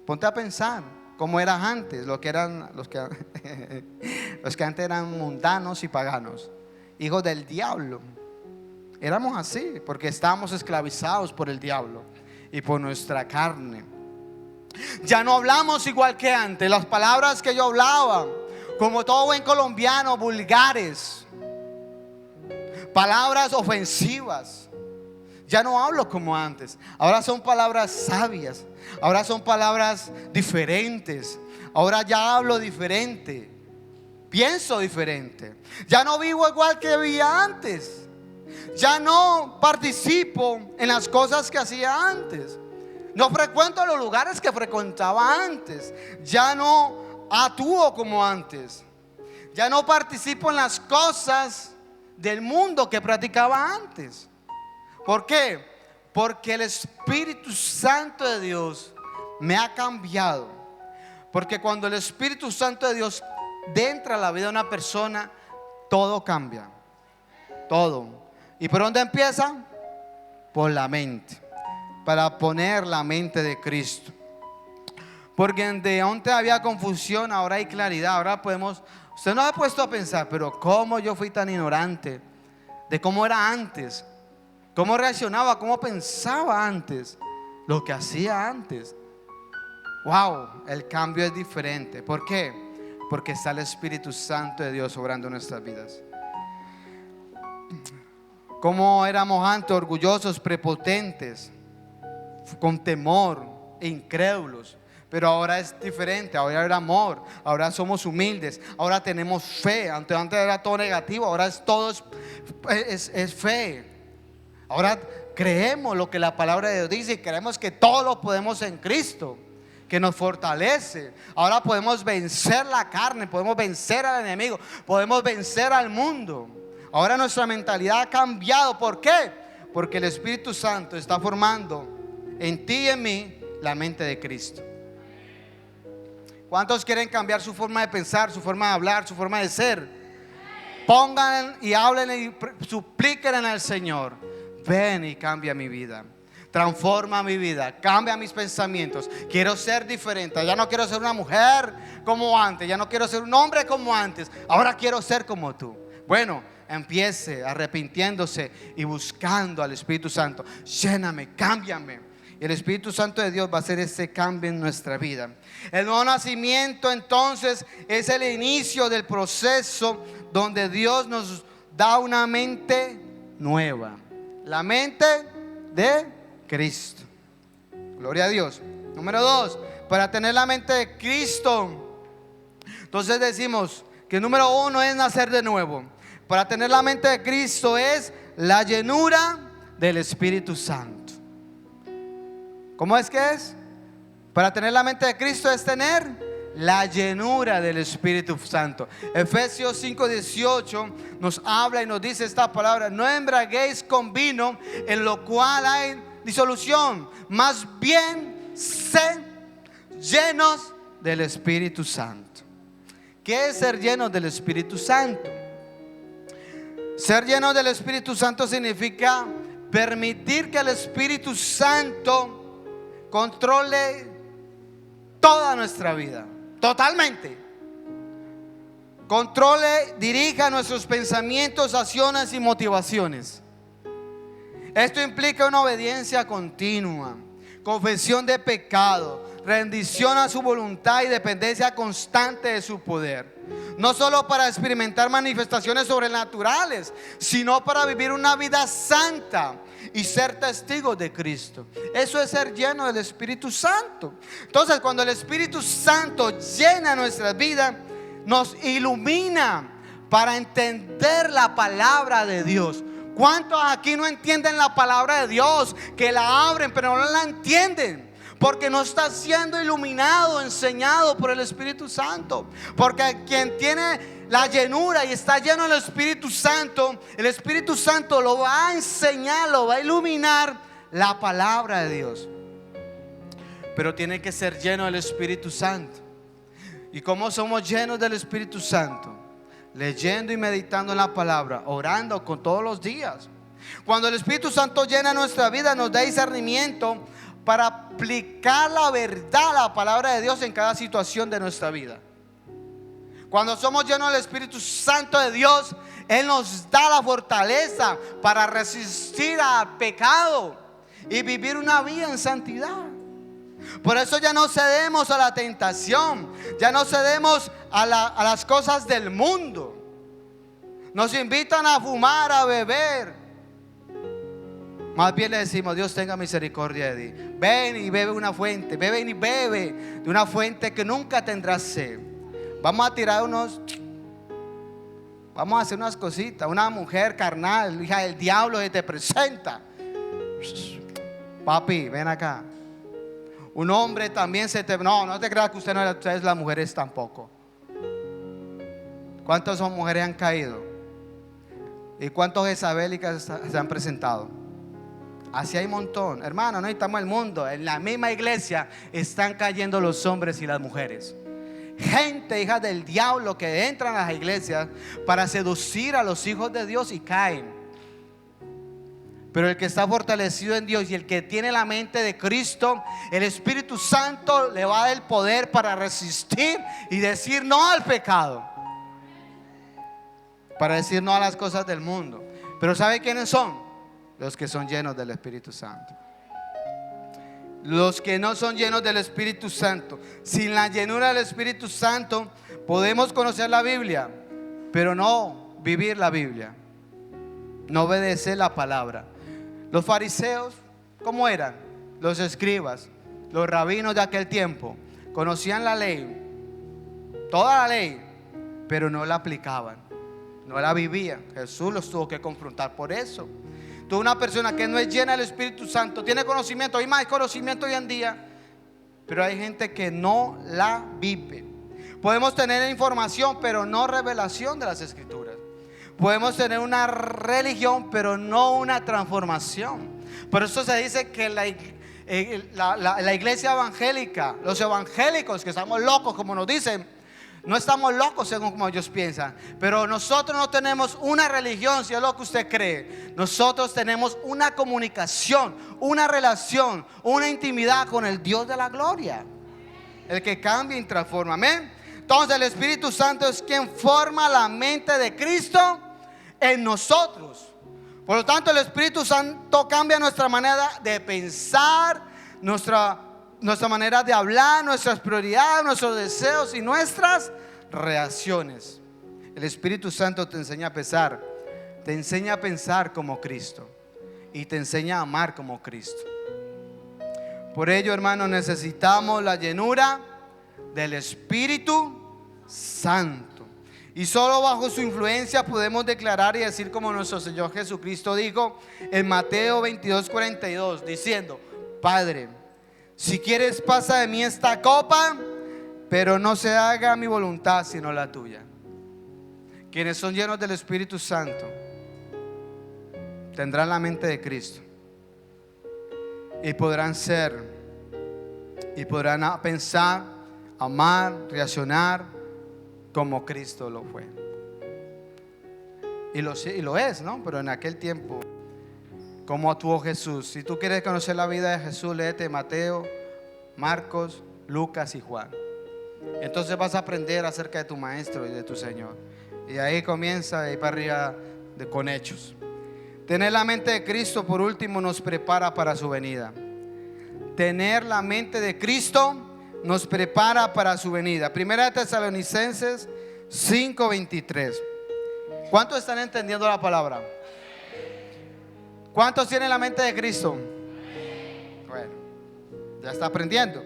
Ponte a pensar cómo eras antes, los que antes eran mundanos y paganos, hijos del diablo. Éramos así porque estábamos esclavizados por el diablo y por nuestra carne. Ya no hablamos igual que antes. Las palabras que yo hablaba, como todo buen colombiano, vulgares, palabras ofensivas. Ya no hablo como antes. Ahora son palabras sabias. Ahora son palabras diferentes. Ahora ya hablo diferente. Pienso diferente. Ya no vivo igual que vivía antes. Ya no participo en las cosas que hacía antes. No frecuento los lugares que frecuentaba antes. Ya no actúo como antes. Ya no participo en las cosas del mundo que practicaba antes. ¿Por qué? Porque el Espíritu Santo de Dios me ha cambiado. Porque cuando el Espíritu Santo de Dios entra a la vida de una persona, todo cambia. Todo. ¿Y por dónde empieza? Por la mente. Para poner la mente de Cristo. Porque donde antes había confusión, ahora hay claridad. Ahora podemos. Usted no ha puesto a pensar, pero ¿cómo yo fui tan ignorante de cómo era antes? ¿Cómo reaccionaba? ¿Cómo pensaba antes? Lo que hacía antes. Wow, el cambio es diferente. ¿Por qué? Porque está el Espíritu Santo de Dios obrando en nuestras vidas. ¿Cómo éramos antes? Orgullosos, prepotentes, con temor, incrédulos. Pero ahora es diferente, ahora era amor, ahora somos humildes, ahora tenemos fe. Antes era todo negativo, ahora es fe. Ahora creemos lo que la palabra de Dios dice y creemos que todo lo podemos en Cristo, que nos fortalece. Ahora podemos vencer la carne, podemos vencer al enemigo, podemos vencer al mundo. Ahora nuestra mentalidad ha cambiado. ¿Por qué? Porque el Espíritu Santo está formando en ti y en mí la mente de Cristo. ¿Cuántos quieren cambiar su forma de pensar, su forma de hablar, su forma de ser? Pongan y hablen y supliquen al Señor. Ven y cambia mi vida. Transforma mi vida, cambia mis pensamientos. Quiero ser diferente. Ya no quiero ser una mujer como antes. Ya no quiero ser un hombre como antes. Ahora quiero ser como tú. Bueno, empiece arrepintiéndose y buscando al Espíritu Santo. Lléname, cámbiame. Y el Espíritu Santo de Dios va a hacer ese cambio en nuestra vida. El nuevo nacimiento entonces es el inicio del proceso donde Dios nos da una mente nueva. La mente de Cristo. Gloria a Dios. Número 2, para tener la mente de Cristo, entonces decimos que número 1 es nacer de nuevo. Para tener la mente de Cristo es la llenura del Espíritu Santo. ¿Cómo es que es? Para tener la mente de Cristo es tener la llenura del Espíritu Santo. Efesios 5:18 nos habla y nos dice esta palabra: no embriaguéis con vino, en lo cual hay disolución, más bien sed llenos del Espíritu Santo. ¿Qué es ser llenos del Espíritu Santo? Ser llenos del Espíritu Santo significa permitir que el Espíritu Santo controle toda nuestra vida, totalmente. controle, dirija nuestros pensamientos, acciones y motivaciones. Esto implica una obediencia continua, confesión de pecado, rendición a su voluntad y dependencia constante de su poder. No solo para experimentar manifestaciones sobrenaturales, sino para vivir una vida santa y ser testigos de Cristo. Eso es ser lleno del Espíritu Santo. Entonces, cuando el Espíritu Santo llena nuestras vidas, nos ilumina para entender la palabra de Dios. ¿Cuántos aquí no entienden la palabra de Dios? Que la abren pero no la entienden, porque no está siendo iluminado, enseñado por el Espíritu Santo. Porque quien tiene la llenura y está lleno del Espíritu Santo, el Espíritu Santo lo va a enseñar, lo va a iluminar la palabra de Dios. Pero tiene que ser lleno del Espíritu Santo. ¿Y cómo somos llenos del Espíritu Santo? Leyendo y meditando en la palabra, orando con todos los días. Cuando el Espíritu Santo llena nuestra vida, nos da discernimiento para aplicar la verdad, la palabra de Dios en cada situación de nuestra vida. Cuando somos llenos del Espíritu Santo de Dios, Él nos da la fortaleza para resistir al pecado y vivir una vida en santidad. Por eso ya no cedemos a la tentación, ya no cedemos a las cosas del mundo. Nos invitan a fumar, a beber. Más bien le decimos: Dios tenga misericordia de ti. Ven y bebe una fuente, bebe y bebe de una fuente que nunca tendrás sed. Vamos a tirar vamos a hacer unas cositas. Una mujer carnal, hija del diablo, que te presenta. Papi, ven acá. Un hombre también no te creas que usted no es, ustedes las mujeres tampoco. ¿Cuántas son mujeres han caído? ¿Y cuántos jezabélicas se han presentado? Así hay un montón. Hermano, no necesitamos el mundo. En la misma iglesia están cayendo los hombres y las mujeres. Gente hija del diablo que entran a las iglesias para seducir a los hijos de Dios y caen. Pero el que está fortalecido en Dios y el que tiene la mente de Cristo, el Espíritu Santo le va a dar el poder para resistir y decir no al pecado, para decir no a las cosas del mundo. Pero ¿sabe quiénes son? Los que son llenos del Espíritu Santo. Los que no son llenos del Espíritu Santo. Sin la llenura del Espíritu Santo podemos conocer la Biblia, pero no vivir la Biblia, no obedecer la palabra. Los fariseos, ¿cómo eran? Los escribas, los rabinos de aquel tiempo, conocían la ley, toda la ley, pero no la aplicaban, no la vivían. Jesús los tuvo que confrontar por eso. Tú, una persona que no es llena del Espíritu Santo, tiene conocimiento, hay más conocimiento hoy en día, pero hay gente que no la vive. Podemos tener información, pero no revelación de las Escrituras. Podemos tener una religión, pero no una transformación. Por eso se dice que la iglesia evangélica, los evangélicos, que estamos locos como nos dicen, no estamos locos según como ellos piensan. Pero nosotros no tenemos una religión, si es lo que usted cree. Nosotros tenemos una comunicación, una relación, una intimidad con el Dios de la gloria, el que cambia y transforma. Amén. Entonces el Espíritu Santo es quien forma la mente de Cristo en nosotros. Por lo tanto, el Espíritu Santo cambia nuestra manera de pensar, nuestra manera de hablar, nuestras prioridades, nuestros deseos y nuestras reacciones. El Espíritu Santo te enseña a pensar como Cristo y te enseña a amar como Cristo. Por ello, hermanos, necesitamos la llenura del Espíritu Santo. Y solo bajo su influencia podemos declarar y decir como nuestro Señor Jesucristo dijo en Mateo 22:42, diciendo: Padre, si quieres, pasa de mí esta copa, pero no se haga mi voluntad sino la tuya. Quienes son llenos del Espíritu Santo tendrán la mente de Cristo y podrán ser y podrán pensar, amar, reaccionar como Cristo lo fue. Y lo es, ¿no? Pero en aquel tiempo, ¿cómo actuó Jesús? Si tú quieres conocer la vida de Jesús, léete Mateo, Marcos, Lucas y Juan. Entonces vas a aprender acerca de tu maestro y de tu Señor. Y ahí comienza, de ahí para arriba, con hechos. Tener la mente de Cristo, por último, nos prepara para su venida. Tener la mente de Cristo nos prepara para su venida. Primera de Tesalonicenses 5:23. ¿Cuántos están entendiendo la palabra? ¿Cuántos tienen la mente de Cristo? Bueno, ya está aprendiendo.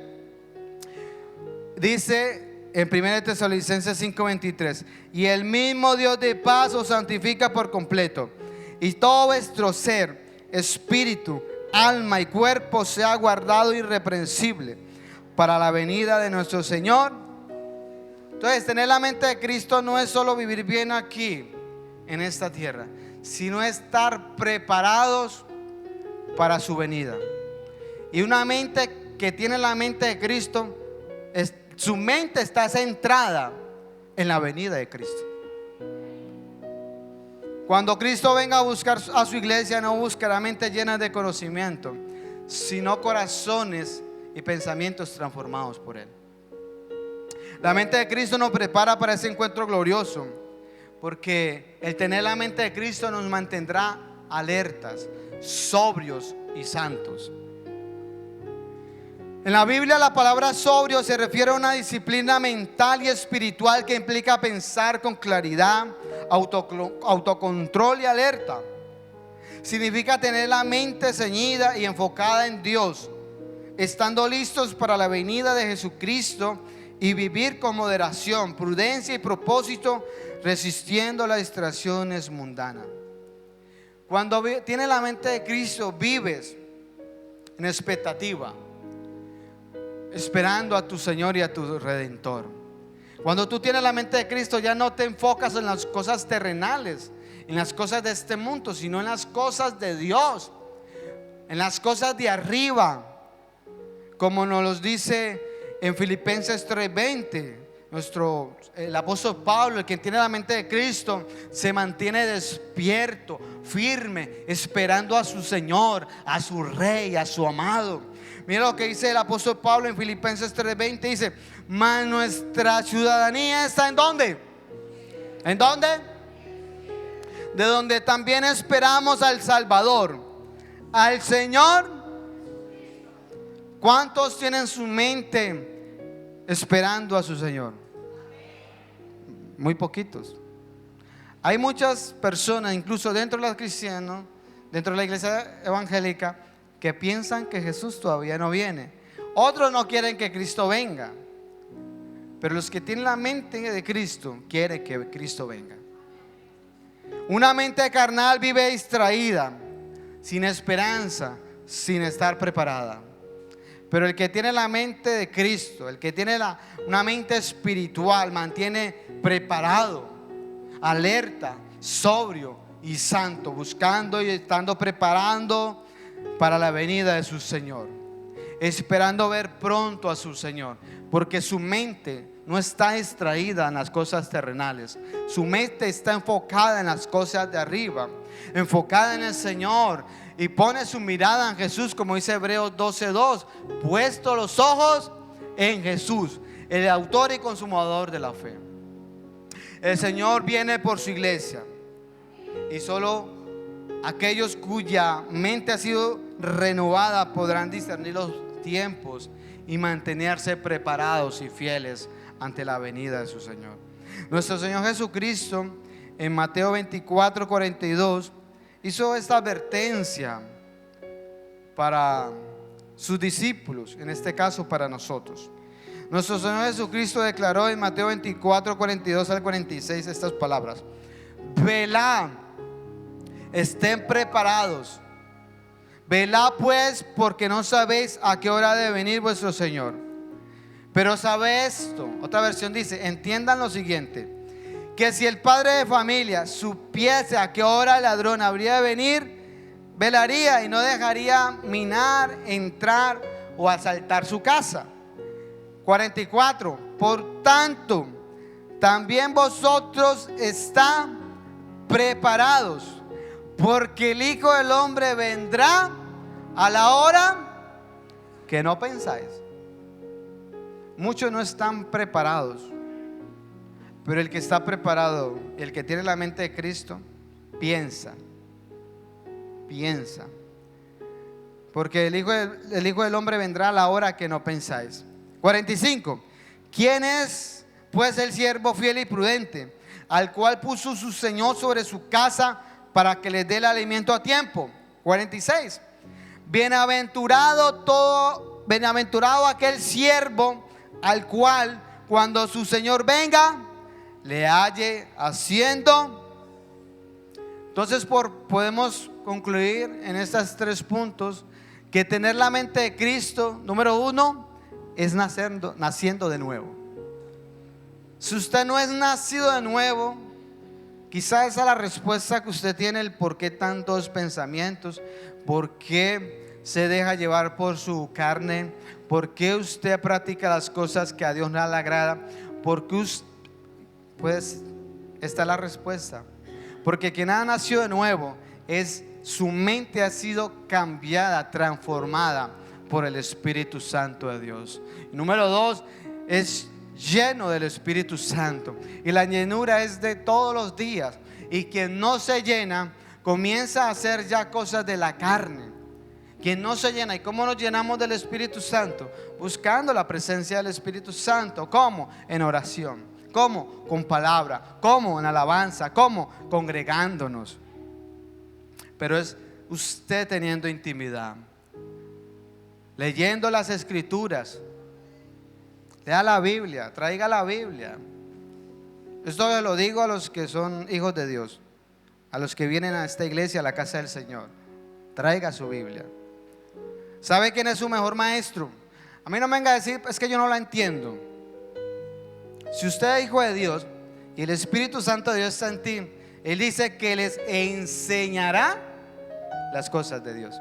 Dice en 1 Tesalonicenses 5:23: y el mismo Dios de paz os santifica por completo, y todo vuestro ser, espíritu, alma y cuerpo sea guardado irreprensible para la venida de nuestro Señor. Entonces, tener la mente de Cristo no es solo vivir bien aquí en esta tierra, sino estar preparados para su venida. Y una mente que tiene la mente de Cristo, su mente está centrada en la venida de Cristo. Cuando Cristo venga a buscar a su iglesia, no buscará mentes llenas de conocimiento, sino corazones y pensamientos transformados por Él. La mente de Cristo nos prepara para ese encuentro glorioso, porque el tener la mente de Cristo nos mantendrá alertas, sobrios y santos. En la Biblia la palabra sobrio se refiere a una disciplina mental y espiritual que implica pensar con claridad, autocontrol y alerta. Significa tener la mente ceñida y enfocada en Dios, estando listos para la venida de Jesucristo, y vivir con moderación, prudencia y propósito, resistiendo las distracciones mundanas. Cuando tienes la mente de Cristo, vives en expectativa, esperando a tu Señor y a tu Redentor. Cuando tú tienes la mente de Cristo, ya no te enfocas en las cosas terrenales, en las cosas de este mundo, sino en las cosas de Dios, en las cosas de arriba, como nos los dice en Filipenses 3:20. El apóstol Pablo, el que tiene la mente de Cristo, se mantiene despierto, firme, esperando a su Señor, a su Rey, a su amado. Mira lo que dice el apóstol Pablo en Filipenses 3:20. Dice: mas nuestra ciudadanía está ¿en dónde? ¿En dónde? De donde también esperamos al Salvador, al Señor. ¿Cuántos tienen su mente esperando a su Señor? Muy poquitos. Hay muchas personas, incluso dentro de los cristianos, dentro de la iglesia evangélica, que piensan que Jesús todavía no viene. Otros no quieren que Cristo venga, pero los que tienen la mente de Cristo quieren que Cristo venga. Una mente carnal vive distraída, sin esperanza, sin estar preparada. Pero el que tiene la mente de Cristo, el que tiene una mente espiritual, mantiene preparado, alerta, sobrio y santo, buscando y estando preparando para la venida de su Señor, esperando ver pronto a su Señor, porque su mente no está distraída en las cosas terrenales. Su mente está enfocada en las cosas de arriba, enfocada en el Señor, y pone su mirada en Jesús, como dice Hebreos 12:2, puesto los ojos en Jesús, el autor y consumador de la fe. El Señor viene por su iglesia, y solo aquellos cuya mente ha sido renovada podrán discernir los tiempos y mantenerse preparados y fieles ante la venida de su Señor. Nuestro Señor Jesucristo, en Mateo 24:42, hizo esta advertencia para sus discípulos, en este caso para nosotros. Nuestro Señor Jesucristo declaró en Mateo 24:42 al 46 estas palabras: velad, estén preparados, velad pues, porque no sabéis a qué hora ha de venir vuestro Señor. Pero sabe esto, otra versión dice, entiendan lo siguiente: que si el padre de familia supiese a qué hora el ladrón habría de venir, velaría y no dejaría minar, entrar o asaltar su casa. 44. Por tanto, también vosotros está preparados, porque el Hijo del Hombre vendrá a la hora que no pensáis. muchos no están preparados, pero el que está preparado, el que tiene la mente de Cristo, piensa. Porque el Hijo del Hombre vendrá a la hora que no pensáis. 45. ¿Quién es pues el siervo fiel y prudente, al cual puso su Señor sobre su casa para que les dé el alimento a tiempo? 46. Bienaventurado aquel siervo al cual cuando su Señor venga le halle haciendo. Entonces podemos concluir en estos 3 puntos que tener la mente de Cristo, número 1, es naciendo de nuevo. Si usted no es nacido de nuevo, quizás esa es la respuesta que usted tiene, el por qué tantos pensamientos, por qué se deja llevar por su carne, por qué usted practica las cosas que a Dios no le agrada, porque usted, pues esta es la respuesta. Porque quien ha nacido de nuevo, su mente ha sido cambiada, transformada por el Espíritu Santo de Dios. Y número 2, es lleno del Espíritu Santo. Y la llenura es de todos los días. Y quien no se llena, comienza a hacer ya cosas de la carne. Quien no se llena. ¿Y cómo nos llenamos del Espíritu Santo? Buscando la presencia del Espíritu Santo. ¿Cómo? En oración. ¿Cómo? Con palabra. ¿Cómo? En alabanza. ¿Cómo? Congregándonos. Pero es usted teniendo intimidad, leyendo las Escrituras. Lea la Biblia, traiga la Biblia. Esto se lo digo a los que son hijos de Dios, a los que vienen a esta iglesia, a la casa del Señor. Traiga su Biblia. ¿Sabe quién es su mejor maestro? A mí no me venga a decir, es que yo no la entiendo. Si usted es hijo de Dios y el Espíritu Santo de Dios está en ti, Él dice que les enseñará las cosas de Dios.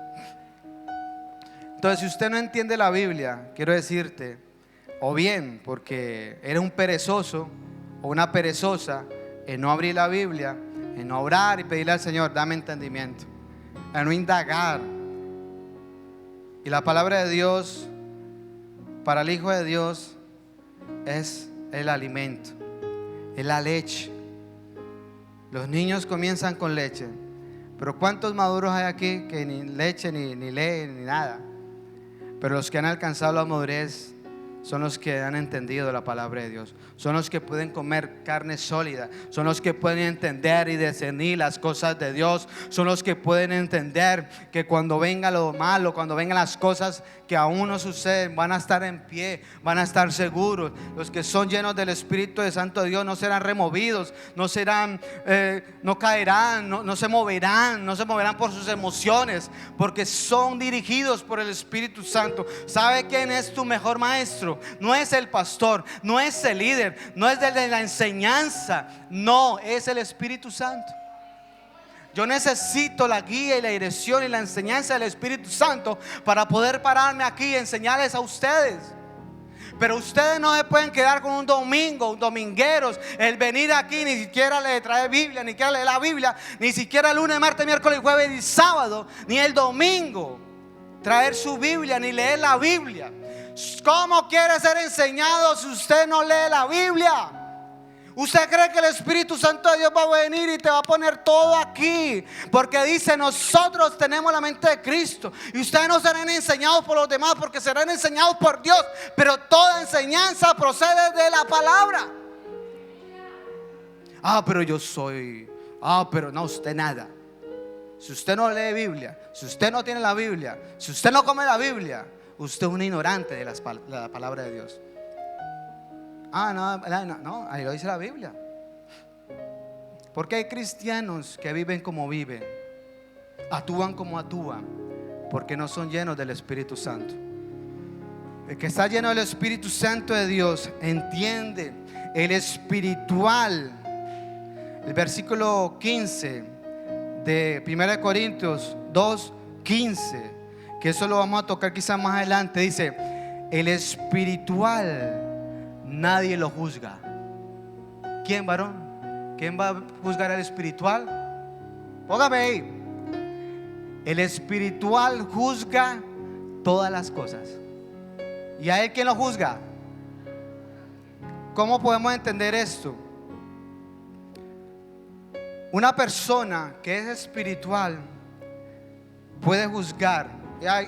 Entonces, si usted no entiende la Biblia, quiero decirte, o bien porque eres un perezoso o una perezosa en no abrir la Biblia, en no orar y pedirle al Señor, dame entendimiento, en no indagar. Y la palabra de Dios para el Hijo de Dios es el alimento, es la leche. Los niños comienzan con leche, pero ¿cuántos maduros hay aquí que ni leche, ni leen, ni nada? Pero los que han alcanzado la madurez son los que han entendido la palabra de Dios. Son los que pueden comer carne sólida. Son los que pueden entender y discernir las cosas de Dios. Son los que pueden entender que cuando venga lo malo, cuando vengan las cosas que aún no suceden, van a estar en pie, van a estar seguros. Los que son llenos del Espíritu de Santo de Dios no serán removidos, no serán, no caerán, no se moverán por sus emociones, porque son dirigidos por el Espíritu Santo. ¿Sabe quién es tu mejor maestro? No es el pastor, no es el líder, no es el de la enseñanza, no, es el Espíritu Santo. Yo necesito la guía y la dirección y la enseñanza del Espíritu Santo para poder pararme aquí y enseñarles a ustedes. Pero ustedes no se pueden quedar con un domingueros, el venir aquí, ni siquiera le trae Biblia, ni siquiera leer la Biblia, ni siquiera el lunes, martes, miércoles, jueves y sábado, ni el domingo traer su Biblia, ni leer la Biblia. ¿Cómo quiere ser enseñado si usted no lee la Biblia? ¿Usted cree que el Espíritu Santo de Dios va a venir y te va a poner todo aquí? Porque dice, nosotros tenemos la mente de Cristo. Y ustedes no serán enseñados por los demás, porque serán enseñados por Dios. Pero toda enseñanza procede de la palabra. Pero yo soy. Pero no, usted nada. Si usted no lee Biblia, si usted no tiene la Biblia, si usted no come la Biblia, usted es un ignorante de la palabra de Dios. No, ahí lo dice la Biblia. Porque hay cristianos que viven como viven, actúan como actúan, porque no son llenos del Espíritu Santo. El que está lleno del Espíritu Santo de Dios entiende el espiritual. El versículo 15 de 1 Corintios 2:15, que eso lo vamos a tocar quizás más adelante, dice: el espiritual nadie lo juzga. ¿Quién, varón? ¿Quién va a juzgar al espiritual? Póngame ahí. El espiritual juzga todas las cosas. ¿Y a él quién lo juzga? ¿cómo podemos entender esto? Una persona que es espiritual puede juzgar.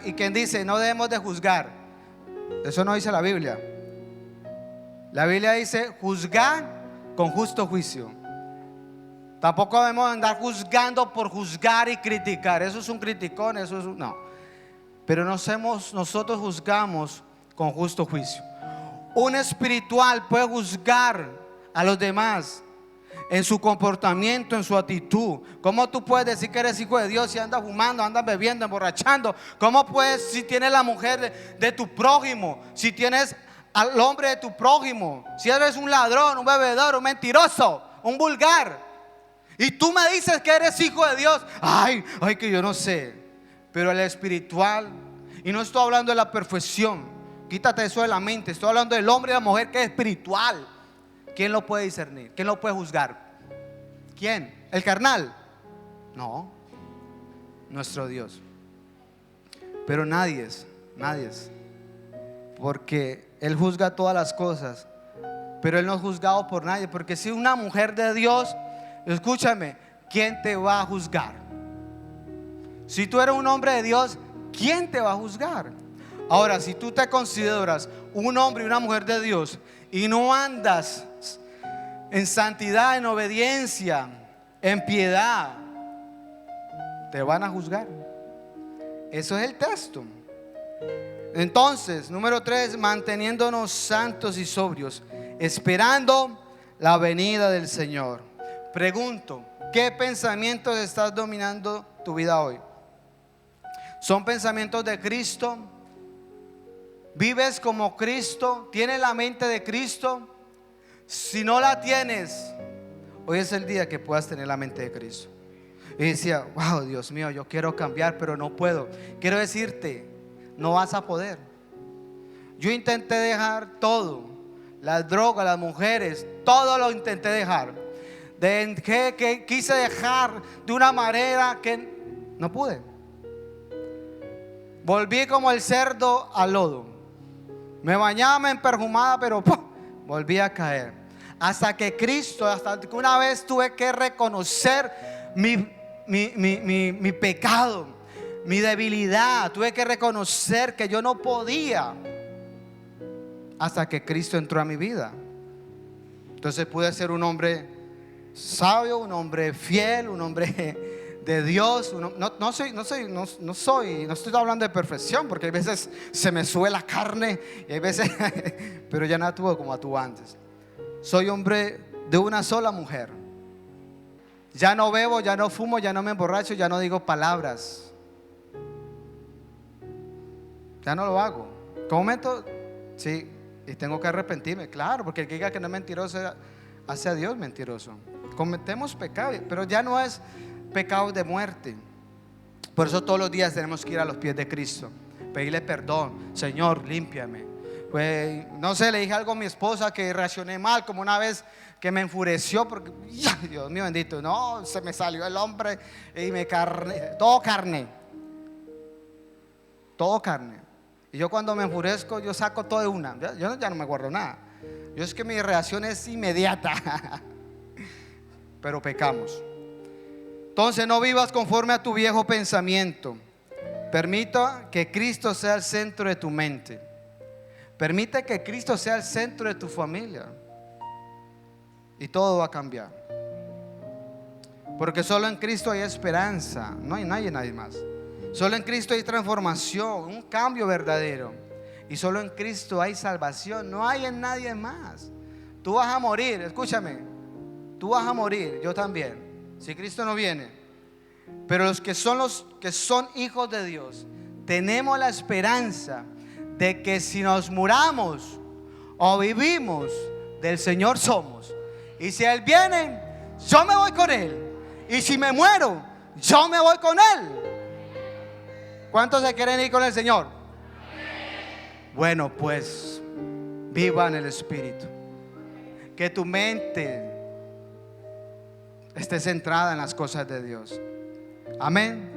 ¿Y quien dice no debemos de juzgar? Eso no dice la Biblia. La Biblia dice juzgar con justo juicio. Tampoco debemos andar juzgando por juzgar y criticar. Eso es un criticón, eso es un, no. Pero nosotros juzgamos con justo juicio. Un espiritual puede juzgar a los demás en su comportamiento, en su actitud. ¿Cómo tú puedes decir que eres hijo de Dios si andas fumando, andas bebiendo, emborrachando? ¿Cómo puedes, si tienes la mujer de tu prójimo, si tienes al hombre de tu prójimo, si eres un ladrón, un bebedor, un mentiroso, un vulgar, y tú me dices que eres hijo de Dios? Ay, que yo no sé. Pero el espiritual, y no estoy hablando de la perfección, quítate eso de la mente, estoy hablando del hombre y la mujer que es espiritual. ¿Quién lo puede discernir? ¿Quién lo puede juzgar? ¿Quién? ¿El carnal? No, nuestro Dios. Pero nadie es, porque Él juzga todas las cosas, pero Él no es juzgado por nadie. Porque si una mujer de Dios, escúchame, ¿quién te va a juzgar? Si tú eres un hombre de Dios, ¿quién te va a juzgar? Ahora, si tú te consideras un hombre y una mujer de Dios y no andas en santidad, en obediencia, en piedad, te van a juzgar. Eso es el texto. Entonces, número 3, manteniéndonos santos y sobrios, esperando la venida del Señor. Pregunto, ¿qué pensamientos estás dominando tu vida hoy? ¿Son pensamientos de Cristo? ¿Vives como Cristo? ¿Tienes la mente de Cristo? Si no la tienes, hoy es el día que puedas tener la mente de Cristo. Y decía, wow, Dios mío, yo quiero cambiar, pero no puedo. Quiero decirte, no vas a poder. Yo intenté dejar todo, las drogas, las mujeres, todo lo intenté dejar. Que quise dejar de una manera que no pude. Volví como el cerdo al lodo. Me bañaba, me perfumaba, pero ¡pum!, volví a caer. Hasta que Cristo, hasta que una vez tuve que reconocer mi pecado, mi debilidad. Tuve que reconocer que yo no podía, hasta que Cristo entró a mi vida. Entonces pude ser un hombre sabio, un hombre fiel, un hombre de Dios. No estoy hablando de perfección, porque hay veces se me sube la carne y hay veces pero ya no actúo como actúo antes. Soy hombre de una sola mujer. Ya no bebo, ya no fumo, ya no me emborracho, ya no digo palabras. Ya no lo hago. ¿Con momento? Sí, y tengo que arrepentirme, claro, porque el que diga que no es mentiroso hace a Dios mentiroso. Cometemos pecado, pero ya no es pecado de muerte. Por eso todos los días tenemos que ir a los pies de Cristo, pedirle perdón. Señor, límpiame. Pues no sé, le dije algo a mi esposa que reaccioné mal, como una vez que me enfureció porque Dios mío bendito, no, se me salió el hombre y me carne, todo carne. Y yo cuando me enfurezco, yo saco todo de una. Yo ya no me guardo nada. Yo es que mi reacción es inmediata. Pero pecamos. Entonces no vivas conforme a tu viejo pensamiento. Permita que Cristo sea el centro de tu mente. Permite que Cristo sea el centro de tu familia, y todo va a cambiar. Porque solo en Cristo hay esperanza. No hay nadie más. Solo en Cristo hay transformación, un cambio verdadero. Y solo en Cristo hay salvación. No hay en nadie más. Tú vas a morir, escúchame. Tú vas a morir, yo también, si Cristo no viene. Pero los que son hijos de Dios, tenemos la esperanza de que si nos muramos o vivimos, del Señor somos. Y si Él viene, yo me voy con Él. Y si me muero, yo me voy con Él. ¿Cuántos se quieren ir con el Señor? Bueno, pues viva en el Espíritu. Que tu mente esté centrada en las cosas de Dios. Amén.